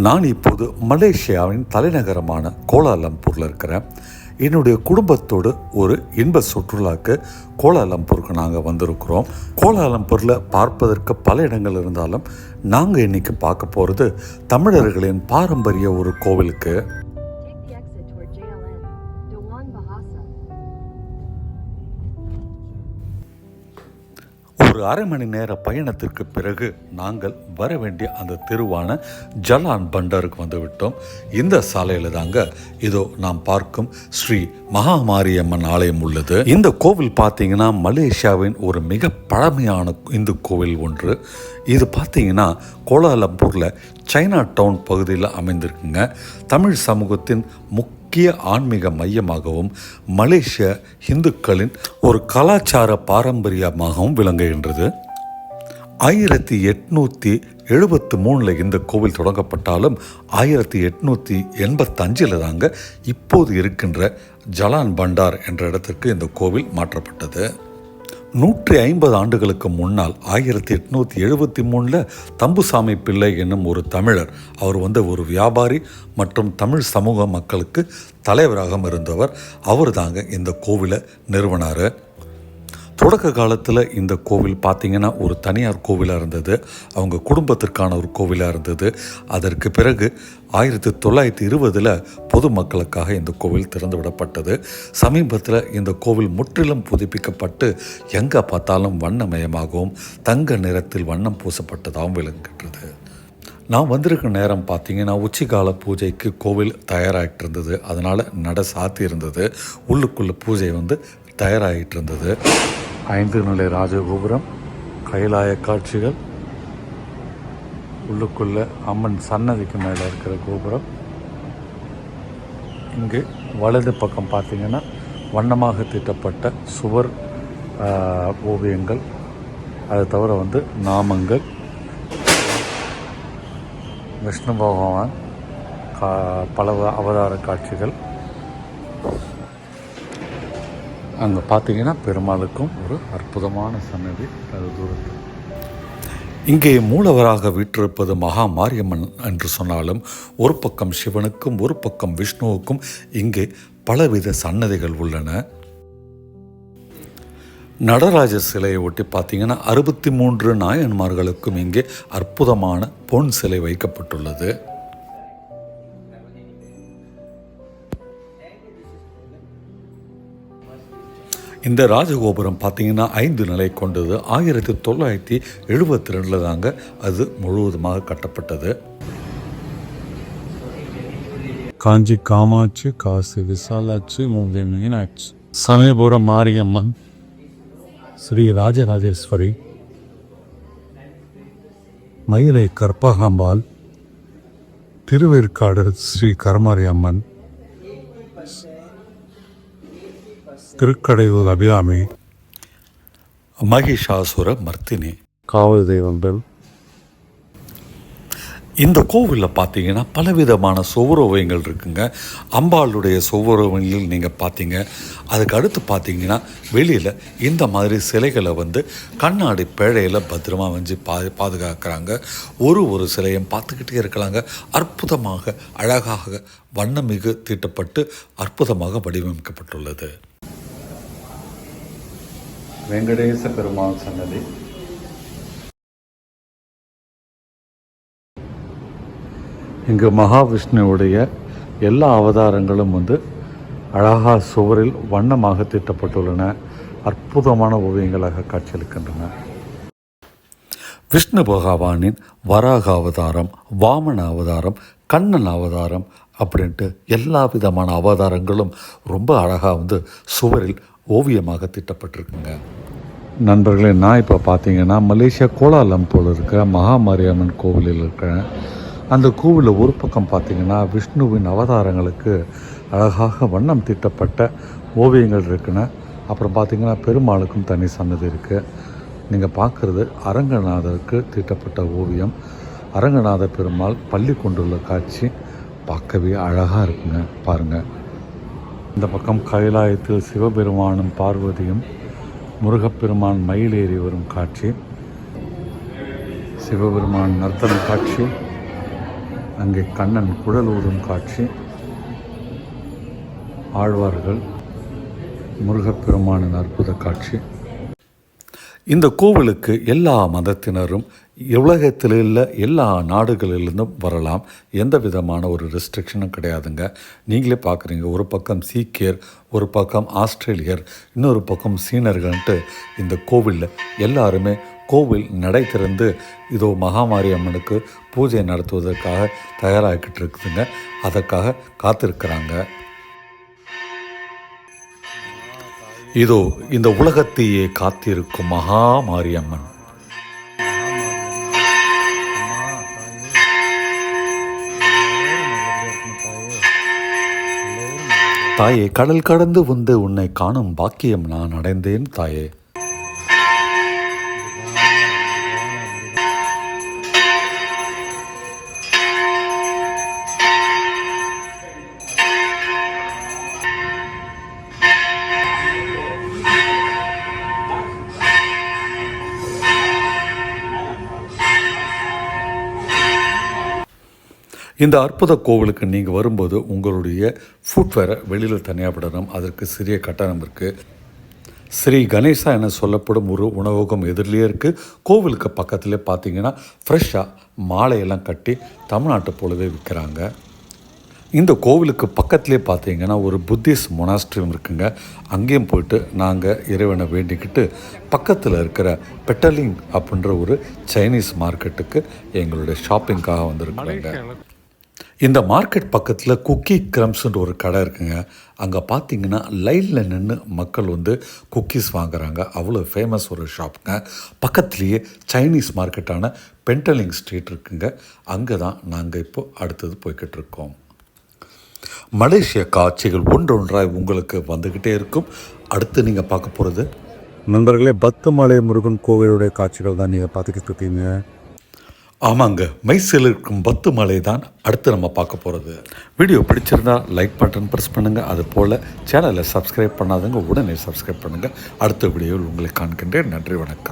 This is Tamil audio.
நான் இப்போது மலேசியாவின் தலைநகரமான கோலாலம்பூரில் இருக்கிறேன். என்னுடைய குடும்பத்தோடு ஒரு இன்ப சுற்றுலாக்கு கோலாலம்பூருக்கு நாங்கள் வந்திருக்கிறோம். கோலாலம்பூரில் பார்ப்பதற்கு பல இடங்கள் இருந்தாலும் நாங்கள் இன்றைக்கி பார்க்க போகிறது தமிழர்களின் பாரம்பரிய ஒரு கோவிலுக்கு. ஒரு அரை மணி நேர பயணத்திற்கு பிறகு நாங்கள் வர வேண்டிய அந்த தெருவான ஜலான் பண்டாருக்கு வந்துவிட்டோம். இந்த சாலையில் தாங்க இதோ நாம் பார்க்கும் ஸ்ரீ மகாமாரியம்மன் ஆலயம் உள்ளது. இந்த கோவில் பார்த்தீங்கன்னா மலேசியாவின் ஒரு மிக பழமையான இந்து கோவில் ஒன்று. இது பார்த்தீங்கன்னா கோலாலம்பூரில் சைனா டவுன் பகுதியில் அமைந்திருக்குங்க. தமிழ் சமூகத்தின் முக்கிய ஆன்மீக மையமாகவும் மலேசிய இந்துக்களின் ஒரு கலாச்சார பாரம்பரியமாகவும் விளங்குகின்றது. 1873 இந்த கோவில் தொடங்கப்பட்டாலும் 1885 தாங்க இப்போது இருக்கின்ற ஜலான் பண்டார் என்ற இடத்திற்கு இந்த கோவில் மாற்றப்பட்டது. 150 ஆண்டுகளுக்கு முன்னால் 1873 தம்புசாமி பிள்ளை என்னும் ஒரு தமிழர், அவர் ஒரு வியாபாரி மற்றும் தமிழ் சமூக மக்களுக்கு தலைவராக இருந்தவர். அவர் தாங்க இந்த கோவிலை நிறுவனார். தொடக்க காலத்தில் இந்த கோவில் பார்த்திங்கன்னா ஒரு தனியார் கோவிலாக இருந்தது, அவங்க குடும்பத்திற்கான ஒரு கோவிலாக இருந்தது. அதற்கு பிறகு 1920 பொதுமக்களுக்காக இந்த கோவில் திறந்து விடப்பட்டது. சமீபத்தில் இந்த கோவில் முற்றிலும் புதுப்பிக்கப்பட்டு எங்கே பார்த்தாலும் வண்ணமயமாகவும் தங்க நிறத்தில் வண்ணம் பூசப்பட்டதாகவும் விளங்குகின்றது. நான் வந்திருக்க நேரம் பார்த்திங்கன்னா உச்சிகால பூஜைக்கு கோவில் தயாராகிட்டு இருந்தது. அதனால் நட சாத்தி இருந்தது. உள்ளுக்குள்ளே பூஜை தயாராகிட்டு இருந்தது. 5 நிலை ராஜகோபுரம், கைலாய காட்சிகள், உள்ளுக்குள்ள அம்மன் சன்னதிக்கு மேலே இருக்கிற கோபுரம். இங்கு வலது பக்கம் பார்த்திங்கன்னா வண்ணமாக தீட்டப்பட்ட சுவர் ஓவியங்கள், அதை தவிர நாமங்கள், விஷ்ணு பகவான் பல அவதார காட்சிகள். அங்கே பார்த்தீங்கன்னா பெருமாளுக்கும் ஒரு அற்புதமான சன்னதி அது தூரத்தில். இங்கே மூலவராக வீற்றிருப்பது மகா மாரியம்மன் என்று சொன்னாலும் ஒரு பக்கம் சிவனுக்கும் ஒரு பக்கம் விஷ்ணுவுக்கும் இங்கே பலவித சன்னதிகள் உள்ளன. நடராஜர் சிலையை ஒட்டி பார்த்தீங்கன்னா 63 நாயன்மார்களுக்கும் இங்கே அற்புதமான பொன் சிலை வைக்கப்பட்டுள்ளது. இந்த ராஜகோபுரம் பார்த்திங்கன்னா 5 நிலை கொண்டது. 1972 தாங்க அது முழுவதுமாக கட்டப்பட்டது. காஞ்சி காமாட்சி, காசி விசாலாட்சி, மூங்கை மீனாட்சி, சமயபுரம் மாரியம்மன், ஸ்ரீ ராஜராஜேஸ்வரி, மயிலை கற்பகாம்பாள், திருவேற்காடு ஸ்ரீ கருமாரியம்மன், திருக்கடையூர் அபிராமி, மகிஷாசுர மர்த்தினி, காவல் தெய்வங்கள். இந்த கோவிலில் பார்த்தீங்கன்னா பலவிதமான சுவரோவியங்கள் இருக்குங்க. அம்பாளுடைய சுவரோவியங்கள் நீங்கள் பார்த்தீங்க. அதுக்கு அடுத்து பார்த்தீங்கன்னா வெளியில் இந்த மாதிரி சிலைகளை கண்ணாடி பேழையில் பத்திரமா பாதுகாக்கிறாங்க. ஒரு சிலையும் பார்த்துக்கிட்டே இருக்கலாங்க. அற்புதமாக அழகாக வண்ணமிகு தீட்டப்பட்டு அற்புதமாக வடிவமைக்கப்பட்டுள்ளது. வெங்கடேச பெருமாள் சன்னதி. இங்கு மகாவிஷ்ணுவுடைய எல்லா அவதாரங்களும் அழகா சுவரில் வண்ணமாக தீட்டப்பட்டுள்ளன. அற்புதமான ஓவியங்களாக காட்சியளிக்கின்றன. விஷ்ணு பகவானின் வராக அவதாரம், வாமன அவதாரம், கண்ணன் அவதாரம் அப்படின்ட்டு எல்லா விதமான அவதாரங்களும் ரொம்ப அழகாக சுவரில் ஓவியமாக தீட்டப்பட்டிருக்குங்க. நண்பர்களே, நான் இப்போ பார்த்தீங்கன்னா மலேசியா கோலாலம்பூரில் இருக்கிற மகாமாரியம்மன் கோவிலில் இருக்கிறேன். அந்த கோவிலில் ஒரு பக்கம் பார்த்திங்கன்னா விஷ்ணுவின் அவதாரங்களுக்கு அழகாக வண்ணம் தீட்டப்பட்ட ஓவியங்கள் இருக்குன்னு. அப்புறம் பார்த்திங்கன்னா பெருமாளுக்கும் தனி சன்னதி இருக்குது. நீங்கள் பார்க்குறது அரங்கநாதருக்கு தீட்டப்பட்ட ஓவியம். அரங்கநாத பெருமாள் பள்ளி கொண்டுள்ள காட்சி பார்க்கவே அழகாக இருக்குங்க. பாருங்கள், இந்த பக்கம் கைலாயத்தில் சிவபெருமானும் பார்வதியும் முருகப்பெருமான் மயிலேறி வரும் காட்சி, சிவபெருமான் நர்த்தன காட்சி, அங்கே கண்ணன் குழல் ஊதும் காட்சி, ஆழ்வார்கள், முருகப்பெருமானின் அற்புத காட்சி. இந்த கோவிலுக்கு எல்லா மதத்தினரும் உலகத்தில் உள்ள எல்லா நாடுகளிலிருந்தும் வரலாம். எந்த விதமான ஒரு ரெஸ்ட்ரிக்ஷனும் கிடையாதுங்க. நீங்களே பார்க்குறீங்க, ஒரு பக்கம் சீக்கியர், ஒரு பக்கம் ஆஸ்திரேலியர், இன்னொரு பக்கம் சீனர்கள்ன்ட்டு இந்த கோவிலில் எல்லாருமே கோவில் நடை திறந்து இதோ மகாமாரி அம்மனுக்கு பூஜை நடத்துவதற்காக தயாராகிக்கிட்டு இருக்குதுங்க. அதற்காக காத்திருக்கிறாங்க. இதோ இந்த உலகத்தையே காத்திருக்கும் மகா மாரியம்மன். தாயே, கடல் கடந்து வந்து உன்னை காணும் பாக்கியம் நான் அடைந்தேன் தாயே. இந்த அற்புத கோவிலுக்கு நீங்கள் வரும்போது உங்களுடைய ஃபுட்வேரை வெளியில் தனியாக விடணும். அதற்கு சிறிய கட்டணம் இருக்குது. ஸ்ரீ கணேசா என சொல்லப்படும் ஒரு உணவகம் எதிரிலே இருக்குது. கோவிலுக்கு பக்கத்திலே பார்த்தீங்கன்னா ஃப்ரெஷ்ஷாக மாலையெல்லாம் கட்டி தமிழ்நாட்டை போலவே விற்கிறாங்க. இந்த கோவிலுக்கு பக்கத்திலே பார்த்தீங்கன்னா ஒரு புத்திஸ்ட் மொனாஸ்ட்ரியும் இருக்குங்க. அங்கேயும் போயிட்டு நாங்கள் இறைவனை வேண்டிக்கிட்டு பக்கத்தில் இருக்கிற பெட்டலிங் அப்படின்ற ஒரு சைனீஸ் மார்க்கெட்டுக்கு எங்களுடைய ஷாப்பிங்காக வந்திருக்காங்க. இந்த மார்க்கெட் பக்கத்தில் குக்கி கிரம்ஸ்ன்ற ஒரு கடை இருக்குங்க. அங்கே பார்த்தீங்கன்னா லைனில் நின்று மக்கள் வந்து குக்கீஸ் வாங்குறாங்க. அவ்வளோ ஃபேமஸ் ஒரு ஷாப்புங்க. பக்கத்துலேயே சைனீஸ் மார்க்கெட்டான பென்டலிங் ஸ்ட்ரீட் இருக்குங்க. அங்கே தான் நாங்கள் இப்போ அடுத்தது போய்கிட்டு இருக்கோம். மலேசிய காட்சிகள் ஒன்றொன்றாய் உங்களுக்கு வந்துக்கிட்டே இருக்கும். அடுத்து நீங்கள் பார்க்க போகிறது நண்பர்களே, பத்துமலை முருகன் கோவிலுடைய காட்சிகள் தான் நீங்கள் பார்த்துக்கிட்டு இருக்கீங்க. ஆமாங்க, மைசூரில் இருக்கும் பத்துமலை தான் அடுத்து நம்ம பார்க்க போகிறது. வீடியோ பிடிச்சிருந்தா லைக் பட்டன் ப்ரெஸ் பண்ணுங்கள். அது போல் சேனலை சப்ஸ்கிரைப் பண்ணாதவங்க உடனே சப்ஸ்கிரைப் பண்ணுங்கள். அடுத்த வீடியோவில் உங்களை காண்கின்றேன். நன்றி, வணக்கம்.